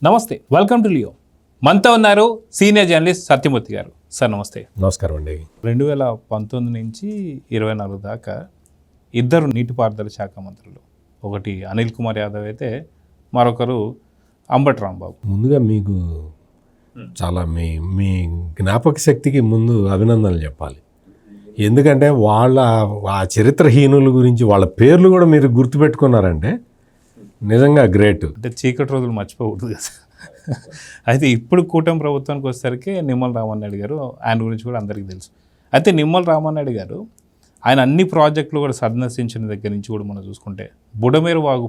నమస్తే, welcome to Leo. మనతో ఉన్నారు సీనియర్ జర్నలిస్ట్ సత్యమూర్తి గారు. సార్ నమస్తే. నమస్కారం అండి. 2019 నుంచి 24 దాకా ఇద్దరు నీటిపారుదల శాఖ మంత్రులు, ఒకటి అనిల్ కుమార్ యాదవ్ అయితే మరొకరు అంబటి రాంబాబు. ముందుగా మీకు చాలా మీ జ్ఞాపక శక్తికి ముందు అభినందనలు చెప్పాలి. ఎందుకంటే ఆ చరిత్రహీనుల గురించి వాళ్ళ పేర్లు కూడా మీరు గుర్తుపెట్టుకున్నారంటే నిజంగా గ్రేట్. అంటే చీకటి రోజులు మర్చిపోకూడదు కదా. అయితే ఇప్పుడు కూటమి ప్రభుత్వానికి వచ్చేసరికి నిమ్మల రామన్నాయుడు గారు, ఆయన గురించి కూడా అందరికీ తెలుసు. అయితే నిమ్మల రామన్నాయుడు గారు ఆయన అన్ని ప్రాజెక్టులు కూడా సందర్శించిన దగ్గర నుంచి కూడా మనం చూసుకుంటే బుడమేరు వాగు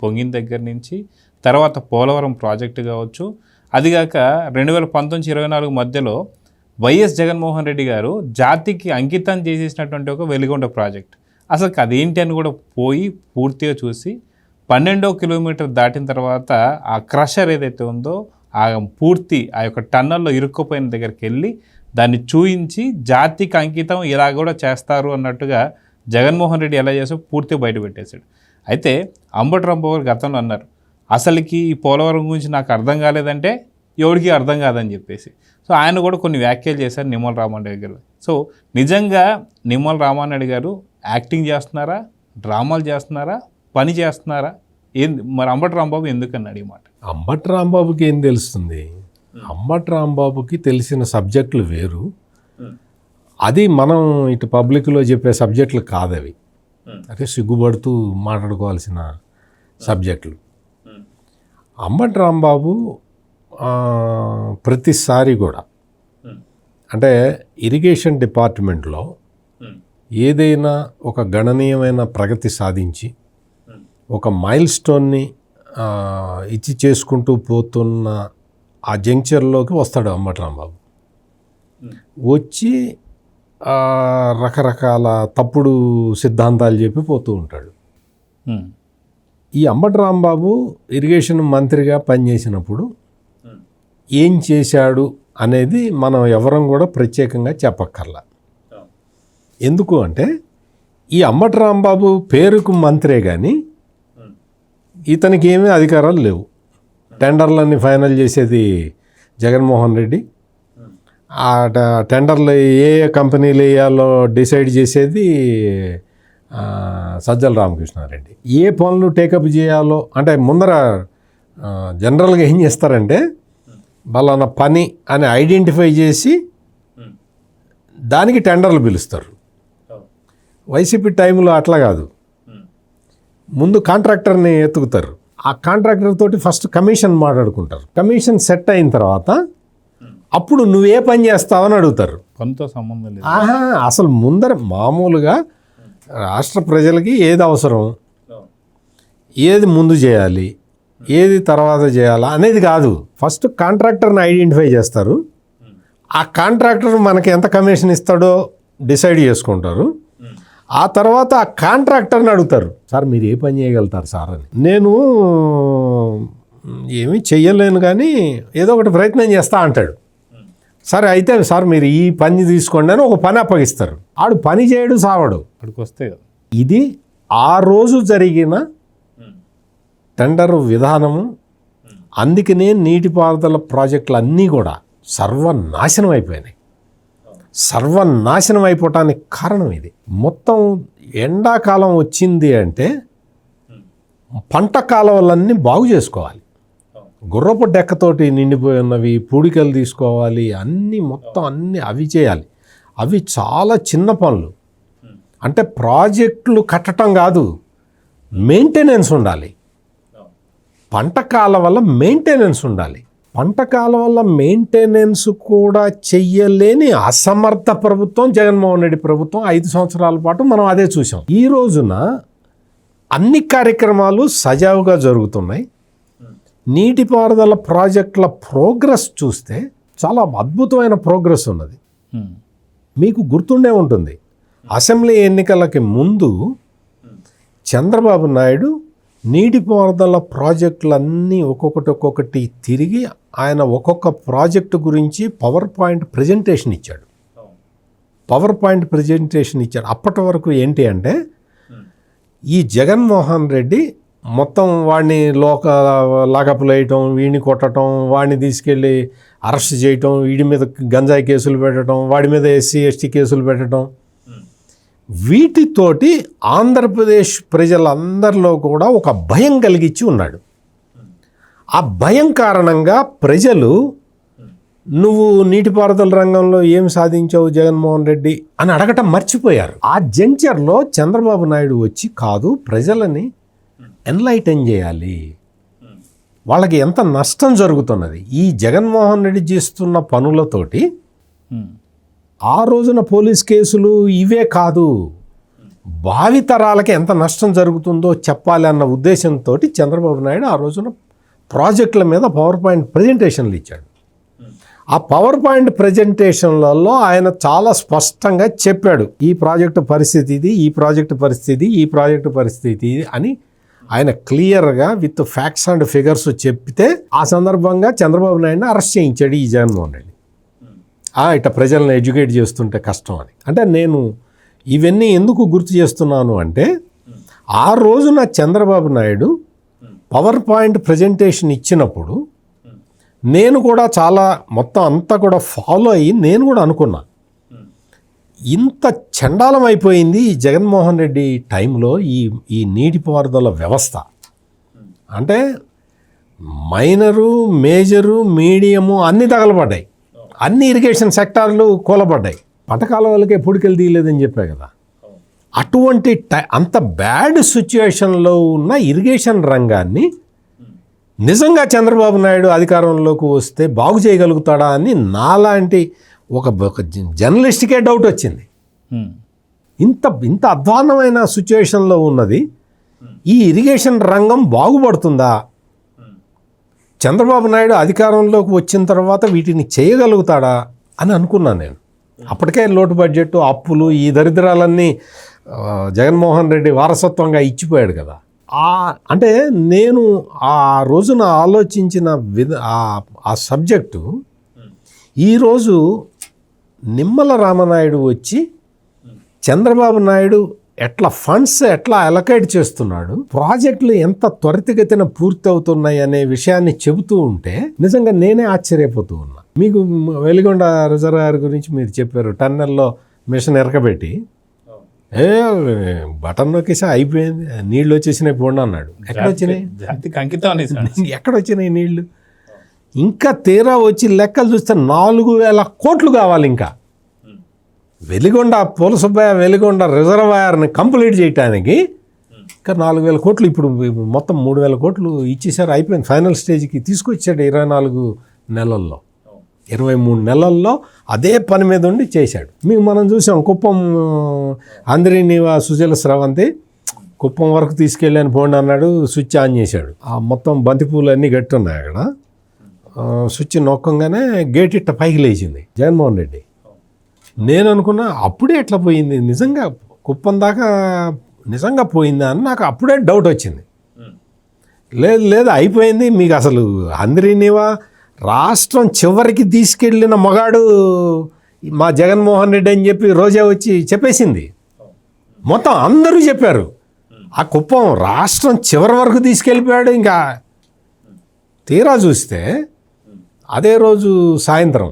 పొంగిన దగ్గర నుంచి, తర్వాత పోలవరం ప్రాజెక్టు కావచ్చు, అదిగాక 2019-24 మధ్యలో వైఎస్ జగన్మోహన్ రెడ్డి గారు జాతికి అంకితం చేసేసినటువంటి ఒక వెలిగొండ ప్రాజెక్ట్, అసలు అదేంటి అని కూడా పోయి పూర్తిగా చూసి 12వ కిలోమీటర్ దాటిన తర్వాత ఆ క్రషర్ ఏదైతే ఉందో ఆ పూర్తి ఆ యొక్క టన్నల్లో ఇరుక్కుపోయిన దగ్గరికి వెళ్ళి దాన్ని చూయించి జాతికి అంకితం ఇలా కూడా చేస్తారు అన్నట్టుగా జగన్మోహన్ రెడ్డి ఎలా చేసో పూర్తిగా బయట పెట్టేశాడు. అయితే అంబటి రాంబాబు గారు గతంలో అన్నారు, అసలుకి ఈ పోలవరం గురించి నాకు అర్థం కాలేదంటే ఎవరికి అర్థం కాదని చెప్పేసి. సో ఆయన కూడా కొన్ని వ్యాఖ్యలు చేశారు నిమ్మల రామారెడ్డి గారు. సో నిజంగా నిమ్మల రామారెడ్డి గారు యాక్టింగ్ చేస్తున్నారా, డ్రామాలు చేస్తున్నారా, పని చేస్తున్నారా? మరి అంబటి రాంబాబు ఎందుకన్నాడు ఈ మాట? అంబటి రాంబాబుకి ఏం తెలుస్తుంది? అంబటి రాంబాబుకి తెలిసిన సబ్జెక్టులు వేరు, అది మనం ఇటు పబ్లిక్లో చెప్పే సబ్జెక్టులు కాదవి. అంటే సిగ్గుపడుతూ మాట్లాడుకోవాల్సిన సబ్జెక్టులు. అంబటి రాంబాబు ప్రతిసారి కూడా అంటే ఇరిగేషన్ డిపార్ట్మెంట్లో ఏదైనా ఒక గణనీయమైన ప్రగతి సాధించి ఒక మైల్ స్టోన్ని ఇచ్చి చేసుకుంటూ పోతున్న ఆ జంక్చర్లోకి వస్తాడు అంబటి రాంబాబు. వచ్చి రకరకాల తప్పుడు సిద్ధాంతాలు చెప్పి పోతూ ఉంటాడు. ఈ అంబటి రాంబాబు ఇరిగేషన్ మంత్రిగా పనిచేసినప్పుడు ఏం చేశాడు అనేది మనం ఎవరం కూడా ప్రత్యేకంగా చెప్పక్కర్లా. ఎందుకు అంటే ఈ అంబటి రాంబాబు పేరుకు మంత్రే కానీ ఇతనికి ఏమీ అధికారాలు లేవు. టెండర్లన్నీ ఫైనల్ చేసేది జగన్మోహన్ రెడ్డి, ఆ టెండర్లు ఏ కంపెనీలు వేయాలో డిసైడ్ చేసేది సజ్జల రామకృష్ణారెడ్డి. ఏ పనులు టేకప్ చేయాలో అంటే ముందర జనరల్గా ఏం చేస్తారంటే వాళ్ళ పని అని ఐడెంటిఫై చేసి దానికి టెండర్లు పిలుస్తారు. వైసీపీ టైంలో అట్లా కాదు, ముందు కాంట్రాక్టర్ని ఎత్తుకుతారు. ఆ కాంట్రాక్టర్ తోటి ఫస్ట్ కమిషన్ మాట్లాడుకుంటారు. కమిషన్ సెట్ అయిన తర్వాత అప్పుడు నువ్వే పని చేస్తావని అడుగుతారు. పనితో సంబంధం లేదు. అసలు ముందర మామూలుగా రాష్ట్ర ప్రజలకి ఏది అవసరం, ఏది ముందు చేయాలి, ఏది తర్వాత చేయాలా అనేది కాదు. ఫస్ట్ కాంట్రాక్టర్ని ఐడెంటిఫై చేస్తారు. ఆ కాంట్రాక్టర్ మనకి ఎంత కమిషన్ ఇస్తాడో డిసైడ్ చేసుకుంటారు. ఆ తర్వాత ఆ కాంట్రాక్టర్ని అడుగుతారు, సార్ మీరు ఏ పని చేయగలుగుతారు సార్ అని. నేను ఏమీ చెయ్యలేను కానీ ఏదో ఒకటి ప్రయత్నం చేస్తా అంటాడు. సరే అయితే సార్ మీరు ఈ పని తీసుకోండి అని ఒక పని అప్పగిస్తారు. ఆడు పని చేయడు, సావడు. అక్కడికి వస్తే ఇది ఆ రోజు జరిగిన టెండర్ విధానము. అందుకనే నీటిపారుదల ప్రాజెక్టులు అన్నీ కూడా సర్వనాశనం అయిపోయినాయి. సర్వనాశనం అయిపోవటానికి కారణం ఇది. మొత్తం ఎండాకాలం వచ్చింది అంటే పంట కాలువలన్నీ బాగు చేసుకోవాలి. గుర్రపు డెక్కతోటి నిండిపోయి ఉన్నవి పూడికలు తీసుకోవాలి, అన్నీ మొత్తం అన్నీ అవి చేయాలి. అవి చాలా చిన్న పనులు. అంటే ప్రాజెక్టులు కట్టడం కాదు, మెయింటెనెన్స్ ఉండాలి. పంట కాలువల మెయింటెనెన్స్ ఉండాలి. పంట కాలువల మెయింటెనెన్స్ కూడా చెయ్యలేని అసమర్థ ప్రభుత్వం జగన్మోహన్ రెడ్డి ప్రభుత్వం. 5 సంవత్సరాల పాటు మనం అదే చూసాం. ఈ రోజున అన్ని కార్యక్రమాలు సజావుగా జరుగుతున్నాయి. నీటిపారుదల ప్రాజెక్టుల ప్రోగ్రెస్ చూస్తే చాలా అద్భుతమైన ప్రోగ్రెస్ ఉన్నది. మీకు గుర్తుండే ఉంటుంది, అసెంబ్లీ ఎన్నికలకి ముందు చంద్రబాబు నాయుడు నీటిపారుదల ప్రాజెక్టులన్నీ ఒక్కొక్కటి తిరిగి ఆయన ఒక్కొక్క ప్రాజెక్టు గురించి పవర్ పాయింట్ ప్రజెంటేషన్ ఇచ్చాడు. అప్పటి వరకు ఏంటి అంటే ఈ జగన్మోహన్ రెడ్డి మొత్తం వాడిని లాకప్లు వేయటం, వీడిని కొట్టడం, వాడిని తీసుకెళ్ళి అరెస్ట్ చేయటం, వీడి మీద గంజాయి కేసులు పెట్టడం, వాడి మీద SC/ST కేసులు పెట్టడం, వీటితోటి ఆంధ్రప్రదేశ్ ప్రజలందరిలో కూడా ఒక భయం కలిగించి ఉన్నాడు. ఆ భయం కారణంగా ప్రజలు నువ్వు నీటిపారుదల రంగంలో ఏం సాధించావు జగన్మోహన్ రెడ్డి అని అడగటం మర్చిపోయారు. ఆ జంక్చర్లో చంద్రబాబు నాయుడు వచ్చి కాదు, ప్రజలని ఎన్లైటన్ చేయాలి, వాళ్ళకి ఎంత నష్టం జరుగుతున్నది ఈ జగన్మోహన్ రెడ్డి చేస్తున్న పనులతోటి, ఆ రోజున పోలీస్ కేసులు ఇవే కాదు, భావితరాలకి ఎంత నష్టం జరుగుతుందో చెప్పాలి అన్న ఉద్దేశంతో చంద్రబాబు నాయుడు ఆ రోజున ప్రాజెక్టుల మీద పవర్ పాయింట్ ప్రజెంటేషన్లు ఇచ్చాడు. ఆ పవర్ పాయింట్ ప్రజెంటేషన్లలో ఆయన చాలా స్పష్టంగా చెప్పాడు, ఈ ప్రాజెక్టు పరిస్థితి ఇది, ఈ ప్రాజెక్టు పరిస్థితి, ఈ ప్రాజెక్టు పరిస్థితి అని ఆయన క్లియర్గా విత్ ఫ్యాక్ట్స్ అండ్ ఫిగర్స్ చెప్తే ఆ సందర్భంగా చంద్రబాబు నాయుడిని అరెస్ట్ చేయించాడు ఈ జగన్మోహన్ రెడ్డి. ఇట్లా ప్రజలను ఎడ్యుకేట్ చేస్తుంటే కష్టం అని. అంటే నేను ఇవన్నీ ఎందుకు గుర్తు చేస్తున్నాను అంటే, ఆ రోజున Chandrababu Naidu power point presentation ఇచ్చినప్పుడు నేను కూడా చాలా మొత్తం అంతా కూడా ఫాలో అయ్యి నేను కూడా అనుకున్నా, ఇంత చండాలం అయిపోయింది ఈ జగన్మోహన్ రెడ్డి టైంలో ఈ నీటిపారుదల వ్యవస్థ. అంటే మైనరు, మేజరు, మీడియము అన్నీ తగలబడ్డాయి, అన్ని ఇరిగేషన్ సెక్టార్లు కూలబడ్డాయి. పటకాలవలకే పుడికెళ్ళి తీయలేదని చెప్పా కదా. అటువంటి అంత బ్యాడ్ సిచ్యువేషన్లో ఉన్న ఇరిగేషన్ రంగాన్ని నిజంగా చంద్రబాబు నాయుడు అధికారంలోకి వస్తే బాగు చేయగలుగుతాడా అని నాలాంటి ఒక జర్నలిస్ట్కే డౌట్ వచ్చింది. ఇంత అధ్వాన్నమైన సిచ్యువేషన్లో ఉన్నది ఈ ఇరిగేషన్ రంగం బాగుపడుతుందా? చంద్రబాబు నాయుడు అధికారంలోకి వచ్చిన తర్వాత వీటిని చేయగలుగుతాడా అని అనుకున్నాను నేను. అప్పటికే లోటు బడ్జెట్, అప్పులు, ఈ దరిద్రాలన్నీ జగన్మోహన్ రెడ్డి వారసత్వంగా ఇచ్చిపోయాడు కదా. అంటే నేను ఆ రోజున ఆలోచించిన ఆ సబ్జెక్టు ఈరోజు నిమ్మల రామనాయుడు వచ్చి చంద్రబాబు నాయుడు ఫండ్స్ ఎట్లా అలొకేట్ చేస్తున్నాడు, ప్రాజెక్టులు ఎంత త్వరితగతిన పూర్తి అవుతున్నాయి అనే విషయాన్ని చెబుతూ ఉంటే నిజంగా నేనే ఆశ్చర్యపోతూ ఉన్నా. మీకు వెలిగొండ రిజర్వాయర్ గురించి మీరు చెప్పారు, టన్నెల్లో మిషన్ ఎరకబెట్టి బటన్ నొక్కేసి అయిపోయింది, నీళ్ళు వచ్చేసినాయి పోండి అన్నాడు. ఎక్కడ వచ్చినాయి నీళ్లు? ఇంకా తీరా వచ్చి లెక్కలు చూస్తే 4,000 కోట్లు కావాలి. ఇంకా వెలిగొండ పూలసుబ్బయ్య వెలిగొండ రిజర్వాయర్ని కంప్లీట్ చేయడానికి ఇంకా 4,000 కోట్లు, ఇప్పుడు మొత్తం 3,000 కోట్లు ఇచ్చేసారు, అయిపోయింది. ఫైనల్ స్టేజ్కి తీసుకొచ్చాడు 24 నెలల్లో, 23 నెలల్లో అదే పని మీద ఉండి చేశాడు. మీకు మనం చూసాం, కుప్పం అంద్రీనీవా సుజల స్రవంతి కుప్పం వరకు తీసుకెళ్ళాను పోండి అన్నాడు, స్విచ్ ఆన్ చేశాడు. ఆ మొత్తం బంతిపూలు అన్నీ గట్టి ఉన్నాయి అక్కడ, స్విచ్ నొక్కంగానే గేట్ ఇట్ట పైకి లేచింది జగన్మోహన్ రెడ్డి. నేను అనుకున్నా అప్పుడే ఎట్లా పోయింది, నిజంగా కుప్పం దాకా నిజంగా పోయిందా అని నాకు అప్పుడే డౌట్ వచ్చింది. లేదు అయిపోయింది, మీకు అసలు అంద్రీనీవా రాష్ట్రం చివరికి తీసుకెళ్ళిన మగాడు మా జగన్మోహన్ రెడ్డి అని చెప్పి రోజా వచ్చి చెప్పేసింది. మొత్తం అందరూ చెప్పారు, ఆ కుప్పం రాష్ట్రం చివరి వరకు తీసుకెళ్ళిపోయాడు. ఇంకా తీరా చూస్తే అదే రోజు సాయంత్రం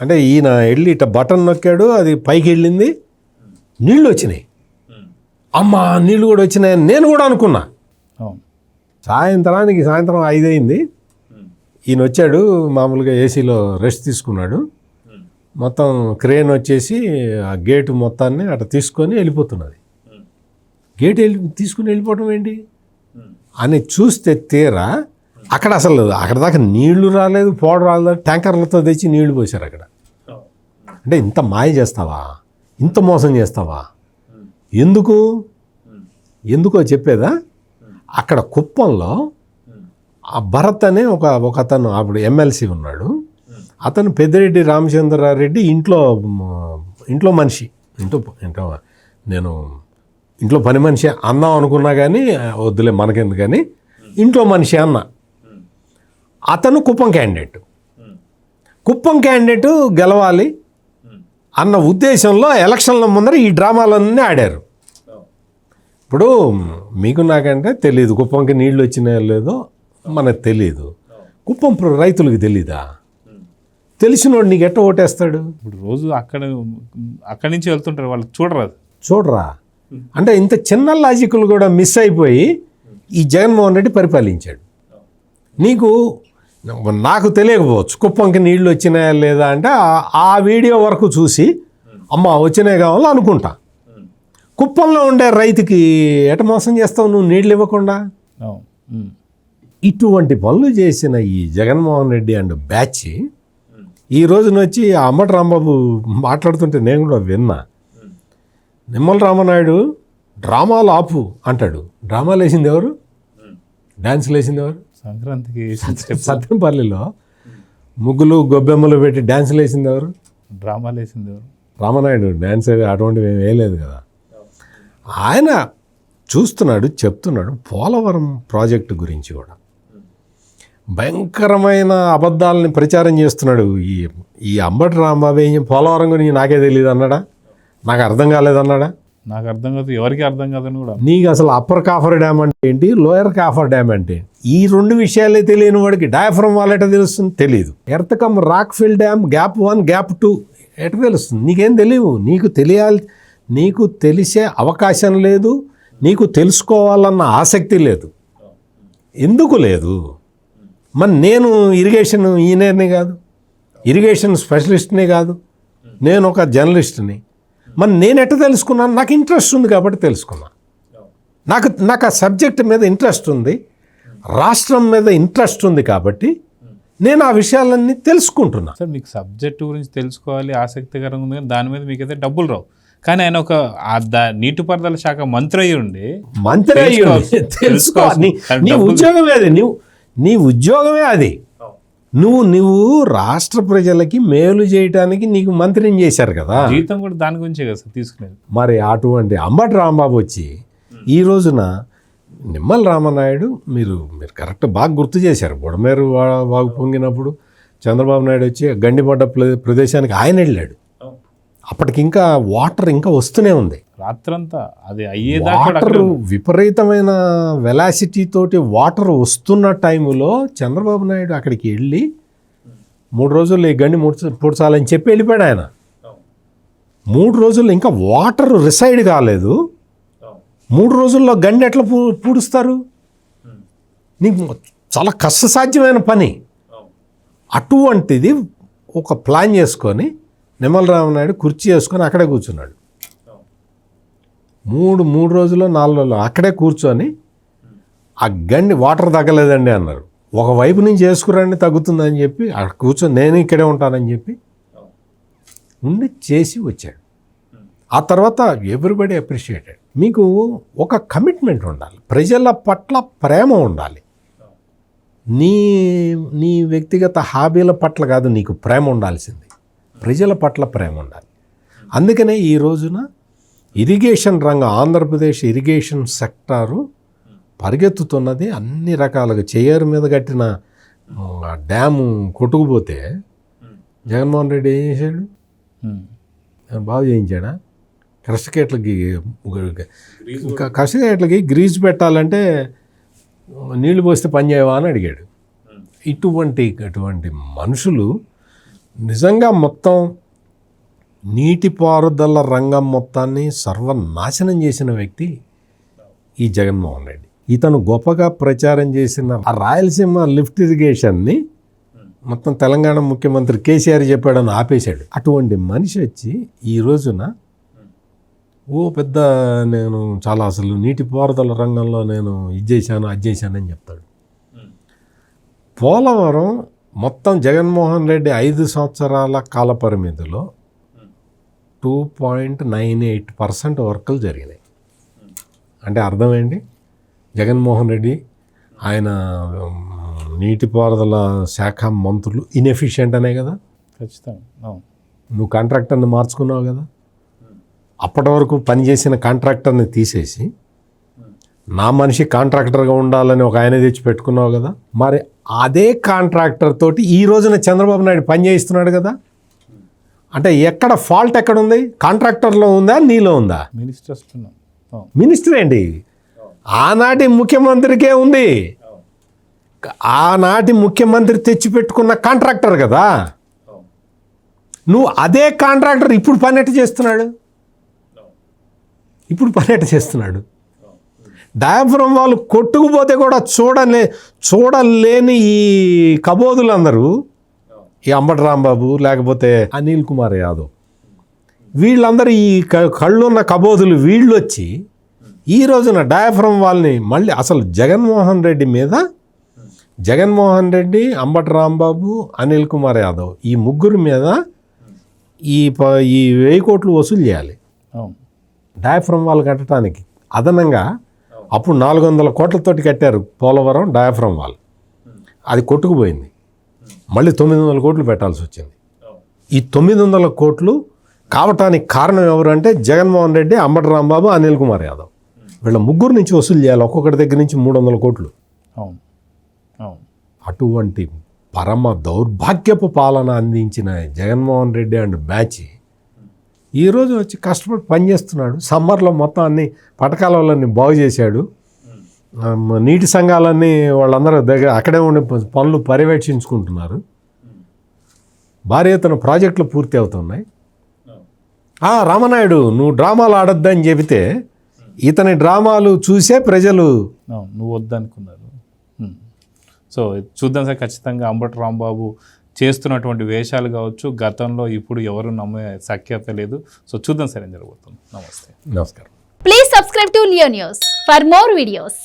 అంటే ఈయన వెళ్ళి ఇట్లా బటన్ నొక్కాడు, అది పైకి వెళ్ళింది, నీళ్ళు వచ్చినాయి. అమ్మా నీళ్ళు కూడా వచ్చినాయని నేను కూడా అనుకున్నా. సాయంత్రం 5 అయింది, ఈయన వచ్చాడు, మామూలుగా ఏసీలో రెస్ట్ తీసుకున్నాడు. మొత్తం క్రేన్ వచ్చేసి ఆ గేటు మొత్తాన్ని అట్లా తీసుకొని వెళ్ళిపోతున్నది. గేట్ తీసుకుని వెళ్ళిపోవటం ఏంటి అని చూస్తే తీరా అక్కడ దాకా నీళ్లు రాలేదు, పౌడర్ రాలేదు, ట్యాంకర్లతో తెచ్చి నీళ్లు పోసారు అక్కడ. అంటే ఇంత మాయ చేస్తావా, ఇంత మోసం చేస్తావా? ఎందుకో చెప్పేదా? అక్కడ కుప్పంలో ఆ భరత్ అనే ఒక అతను అప్పుడు ఎమ్మెల్సీ ఉన్నాడు. అతను పెద్దిరెడ్డి రామచంద్రారెడ్డి ఇంట్లో మనిషి, నేను ఇంట్లో పని మనిషి అన్నాం అనుకున్నా కానీ వద్దులే మనకెందుకు కానీ ఇంట్లో మనిషి అన్న. అతను కుప్పం క్యాండిడేటు గెలవాలి అన్న ఉద్దేశంలో ఎలక్షన్ల ముందర ఈ డ్రామాలన్నీ ఆడారు. ఇప్పుడు మీకు నాకంటే తెలియదు కుప్పంకి నీళ్ళు వచ్చినాయో లేదో మనకు తెలియదు. కుప్పం రైతులకు తెలీదా? తెలిసినోడు నీకు ఎట్ట ఓటేస్తాడు? ఇప్పుడు రోజు అక్కడి నుంచి వెళ్తుంటారు, వాళ్ళు చూడరాదు. చూడరా అంటే ఇంత చిన్న లాజిక్లు కూడా మిస్ అయిపోయి ఈ జగన్మోహన్ రెడ్డి పరిపాలించాడు. నాకు తెలియకపోవచ్చు కుప్పంకి నీళ్లు వచ్చినాయా లేదా అంటే ఆ వీడియో వరకు చూసి అమ్మ వచ్చినాయి కావాలో అనుకుంటా. కుప్పంలో ఉండే రైతుకి ఎట మోసం చేస్తావు నువ్వు నీళ్ళు ఇవ్వకుండా? ఇటువంటి పనులు చేసిన ఈ జగన్మోహన్ రెడ్డి అండ్ బ్యాచ్ ఈ రోజున వచ్చి ఆ అంబటి రాంబాబు మాట్లాడుతుంటే నేను కూడా విన్నా. నిమ్మల రామనాయుడు డ్రామాలు ఆపు అంటాడు. డ్రామాలు వేసింది ఎవరు? డ్యాన్సులు వేసింది ఎవరు? సంక్రాంతికి సత్యంపల్లిలో ముగ్గులు గొబ్బెమ్మలు పెట్టి డ్యాన్సులు వేసింది ఎవరు? డ్రామాలు వేసింది ఎవరు? రామనాయుడు డ్యాన్స్ అటువంటివి ఏం వేయలేదు కదా. ఆయన చూస్తున్నాడు, చెప్తున్నాడు. పోలవరం ప్రాజెక్టు గురించి కూడా భయంకరమైన అబద్ధాలని ప్రచారం చేస్తున్నాడు. ఈ అంబటి రాంబాబు ఏం పోలవరం గురించి నాకే తెలియదు అన్నాడా? నాకు అర్థం కాలేదన్నాడా? నాకు అర్థం కాదు, ఎవరికి అర్థం కాదని కూడా. నీకు అసలు అప్పర్ కాఫర్ డ్యామ్ అంటే ఏంటి, లోయర్ కాఫర్ డ్యామ్ అంటే ఈ రెండు విషయాలే తెలియని వాడికి డయాఫ్రమ్ వాల్ ఎట తెలుస్తుంది? తెలియదు. ఎర్తకమ్ రాక్ఫిల్ డ్యామ్ గ్యాప్ 1 గ్యాప్ 2 ఎట తెలుస్తుంది? నీకేం తెలియవు. నీకు తెలిసే అవకాశం లేదు, నీకు తెలుసుకోవాలన్న ఆసక్తి లేదు. ఎందుకు లేదు? మరి నేను ఇరిగేషన్ ఇంజనీర్ని కాదు, ఇరిగేషన్ స్పెషలిస్ట్ని కాదు, నేను ఒక జర్నలిస్ట్ని. మరి నేను ఎట్ట తెలుసుకున్నాను? నాకు ఇంట్రెస్ట్ ఉంది కాబట్టి తెలుసుకున్నా. నాకు ఆ సబ్జెక్ట్ మీద ఇంట్రెస్ట్ ఉంది, రాష్ట్రం మీద ఇంట్రెస్ట్ ఉంది కాబట్టి నేను ఆ విషయాలన్నీ తెలుసుకుంటున్నా. సార్ మీకు సబ్జెక్టు గురించి తెలుసుకోవాలి ఆసక్తికరంగా ఉంది, కానీ దాని మీద మీకైతే డబ్బులు రావు. కానీ ఆయన ఒక నీటిపారుదల శాఖ మంత్రి అయ్యి ఉండి తెలుసుకో. నీ ఉద్యోగమే అది, నీ ఉద్యోగమే అది. నువ్వు రాష్ట్ర ప్రజలకి మేలు చేయడానికి నీకు మంత్రిని చేశారు కదా. జీతం కూడా దాని గురించే కదా సార్ తీసుకునేది. మరి అటువంటి అంబటి రాంబాబు వచ్చి ఈ రోజున నిమ్మల రామనాయుడు మీరు కరెక్ట్ బాగా గుర్తు చేశారు. బుడమేరు వాగు పొంగినప్పుడు చంద్రబాబు నాయుడు వచ్చి గండిపడ్డ ప్రదేశానికి ఆయన వెళ్ళాడు. అప్పటికి ఇంకా వాటర్ ఇంకా వస్తూనే ఉంది. రాత్రంతా అది వాటర్ విపరీతమైన వెలాసిటీ తోటి వాటర్ వస్తున్న టైంలో చంద్రబాబు నాయుడు అక్కడికి వెళ్ళి 3 రోజులు ఈ గండి పూడ్చాలని చెప్పి వెళ్ళిపోయాడు ఆయన. 3 రోజుల్లో ఇంకా వాటర్ రిసైడ్ కాలేదు. 3 రోజుల్లో గండి ఎట్లా పూడుస్తారు? నీకు చాలా కష్టసాధ్యమైన పని. అటువంటిది ఒక ప్లాన్ చేసుకొని నిమ్మల రామనాయుడు కుర్చీ వేసుకొని అక్కడే కూర్చున్నాడు. 3 రోజుల్లో 4 రోజుల్లో అక్కడే కూర్చొని ఆ గండి వాటర్ తగ్గలేదండి అన్నారు. ఒకవైపు నుంచి వేసుకురండి తగ్గుతుందని చెప్పి అక్కడ కూర్చొని నేను ఇక్కడే ఉంటానని చెప్పి ఉండి చేసి వచ్చాడు. ఆ తర్వాత ఎవ్రీబడి అప్రిషియేటెడ్. మీకు ఒక కమిట్మెంట్ ఉండాలి, ప్రజల పట్ల ప్రేమ ఉండాలి. నీ వ్యక్తిగత హాబీల పట్ల కాదు నీకు ప్రేమ ఉండాల్సింది, ప్రజల పట్ల ప్రేమ ఉండాలి. అందుకనే ఈ రోజున ఇరిగేషన్ రంగం, ఆంధ్రప్రదేశ్ ఇరిగేషన్ సెక్టారు పరిగెత్తుతున్నది. అన్ని రకాలుగా చేయరు మీద కట్టిన డ్యాము కొట్టుకుపోతే జగన్మోహన్ రెడ్డి ఏం చేశాడు? బాగు చేయించాడా? కృషికేట్లకి గ్రీజ్ పెట్టాలంటే నీళ్లు పోస్తే పని చేయవా అని అడిగాడు. ఇటువంటి మనుషులు నిజంగా మొత్తం నీటిపారుదల రంగం మొత్తాన్ని సర్వనాశనం చేసిన వ్యక్తి ఈ జగన్మోహన్ రెడ్డి. ఇతను గొప్పగా ప్రచారం చేసిన ఆ రాయలసీమ లిఫ్ట్ ఇరిగేషన్ని మొత్తం తెలంగాణ ముఖ్యమంత్రి కేసీఆర్ చెప్పాడని ఆపేశాడు. అటువంటి మనిషి వచ్చి ఈ రోజున పెద్ద నేను చాలా అసలు నీటిపారుదల రంగంలో నేను ఇది చేశాను అది చేశానని చెప్తాడు. పోలవరం మొత్తం జగన్మోహన్ రెడ్డి 5 సంవత్సరాల కాల పరిమితిలో 2.98% వర్కులు జరిగినాయి. అంటే అర్థమేంటి? జగన్మోహన్ రెడ్డి ఆయన నీటిపారుదల శాఖ మంత్రులు ఇన్ఎఫిషియెంట్ అనే కదా. ఖచ్చితంగా నువ్వు కాంట్రాక్టర్ని మార్చుకున్నావు కదా. అప్పటి వరకు పనిచేసిన కాంట్రాక్టర్ని తీసేసి నా మనిషి కాంట్రాక్టర్గా ఉండాలని ఒక ఆయన తెచ్చి పెట్టుకున్నావు కదా. మరి అదే కాంట్రాక్టర్ తోటి ఈ రోజున చంద్రబాబు నాయుడు పని చేయిస్తున్నాడు కదా. అంటే ఎక్కడ ఫాల్ట్ ఎక్కడుంది? కాంట్రాక్టర్లో ఉందా నీలో ఉందా? మినిస్టర్ ఏంటి, ఆనాటి ముఖ్యమంత్రికే ఉంది. ఆనాటి ముఖ్యమంత్రి తెచ్చిపెట్టుకున్న కాంట్రాక్టర్ కదా. నువ్వు అదే కాంట్రాక్టర్ ఇప్పుడు పని ఎట్ట చేస్తున్నాడు. డయాఫ్రమ్ వాళ్ళు కొట్టుకుపోతే కూడా చూడలేని ఈ కబోదులందరూ, ఈ అంబటి రాంబాబు లేకపోతే అనిల్ కుమార్ యాదవ్, వీళ్ళందరూ ఈ కళ్ళున్న కబోదులు వీళ్ళు వచ్చి ఈ రోజున డయాఫ్రమ్ వాళ్ళని మళ్ళీ అసలు జగన్మోహన్ రెడ్డి, అంబటి రాంబాబు, అనిల్ కుమార్ యాదవ్ ఈ ముగ్గురు మీద ఈ 1000 కోట్లు వసూలు చేయాలి డయాఫ్రమ్ వాళ్ళు కట్టడానికి. అదనంగా అప్పుడు 400 కోట్లతోటి కట్టారు పోలవరం డయాఫ్రమ్ వాల్, అది కొట్టుకుపోయింది. మళ్ళీ 900 కోట్లు పెట్టాల్సి వచ్చింది. ఈ 900 కోట్లు కావటానికి కారణం ఎవరంటే జగన్మోహన్ రెడ్డి, అంబటి రాంబాబు, అనిల్ కుమార్ యాదవ్. వీళ్ళ ముగ్గురు నుంచి వసూలు చేయాలి, ఒక్కొక్కటి దగ్గర నుంచి 300 కోట్లు. అటువంటి పరమ దౌర్భాగ్యపు పాలన అందించిన జగన్మోహన్ రెడ్డి అండ్ బ్యాచ్ ఈరోజు వచ్చి కష్టపడి పనిచేస్తున్నాడు. సమ్మర్లో మొత్తం అన్ని పథకాలన్నీ బాగు చేశాడు. నీటి సంఘాలన్నీ వాళ్ళందరూ దగ్గర అక్కడే ఉండే పనులు పర్యవేక్షించుకుంటున్నారు. భారీ ఎత్తున ప్రాజెక్టులు పూర్తి అవుతున్నాయి. రామనాయుడు నువ్వు డ్రామాలు ఆడొద్దని చెబితే ఇతని డ్రామాలు చూసే ప్రజలు నువ్వు వద్దనుకున్నారు. సో చూద్దాం సార్, ఖచ్చితంగా అంబటి రాంబాబు చేస్తున్నటువంటి వేషాలు కావచ్చు, గతంలో ఇప్పుడు ఎవరు నమ్మే సఖ్యత లేదు. సో చూద్దాం సార్ ఏం జరగబోతుంది. నమస్తే. నమస్కారం. Please subscribe to Leo News for more videos.